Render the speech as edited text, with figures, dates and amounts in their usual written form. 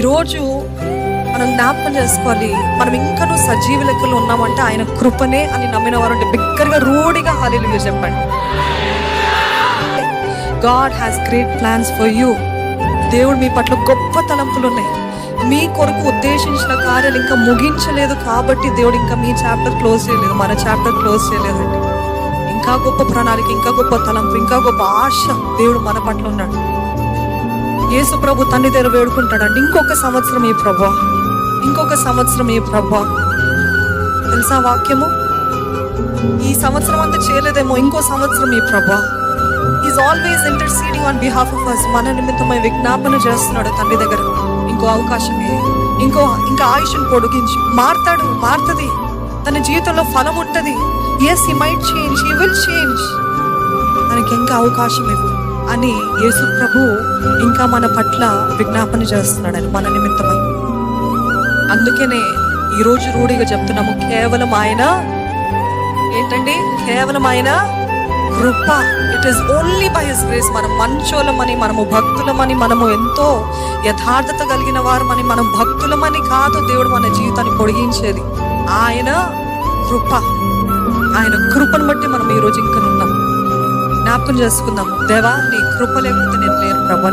ఈరోజు మనం జ్ఞాపకం చేసుకోవాలి, మనం ఇంకనూ సజీవ లెక్కలు ఉన్నామంటే ఆయన కృపనే అని నమ్మిన వారు అంటే బిగ్గరగా రూఢిగా హల్లెలూయా చెప్పండి. God has great plans for you. దేవుడు మీ పట్ల గొప్ప తలంపులు ఉన్నాయి. మీ కొరకు ఉద్దేశించిన కార్యాలు ఇంకా ముగించలేదు కాబట్టి దేవుడు ఇంకా మీ చాప్టర్ క్లోజ్ చేయలేదు, మన చాప్టర్ క్లోజ్ చేయలేదండి. ఇంకా గొప్ప ప్రణాళిక, ఇంకా గొప్ప తలంపు, ఇంకా గొప్ప ఆశ దేవుడు మన పట్ల ఉన్నాడు. యేసు ప్రభు తండ్రి దగ్గర వేడుకుంటాడండి, ఇంకొక సంవత్సరం ఈ ప్రభా, ఇంకొక సంవత్సరం ఈ ప్రభా. తెలుసా వాక్యము, ఈ సంవత్సరం అంతా చేయలేదేమో, ఇంకో సంవత్సరం ఈ ప్రభా. Is always interceding on behalf of us. మన నిమిత్తమై విజ్ఞాపన చేస్తున్నాడు తండ్రి దగ్గర. ఇంకో అవకాశమే, ఇంకా ఆయుష్ను పొడిగించి మారుతుంది. తన జీవితంలో ఫలం ఉంటుంది. Yes, he might change, he will change. తనకి ఇంకా అవకాశం ఇవ్వు అని యేసు ప్రభు ఇంకా మన పట్ల విజ్ఞాపన చేస్తున్నాడని మన నిమిత్తమై. అందుకనే ఈరోజు రూఢిగా చెప్తున్నాము, కేవలం ఆయన ఏంటండి, కేవలం ఆయన కృప. It is only by his grace. మనం మంచోళమని, మనము భక్తులమని, మనము ఎంతో యథార్థత కలిగిన వారమని, మనం భక్తులమని కాదు దేవుడు మన జీవితాన్ని పొడిగించేది. ఆయన కృప, ఆయన కృపను బట్టి మనం ఈరోజు ఇంకా ఉన్నాం. జ్ఞాపకం చేసుకుందాము, దేవా నీ కృప లేకపోతే నేను లేను ప్రభా.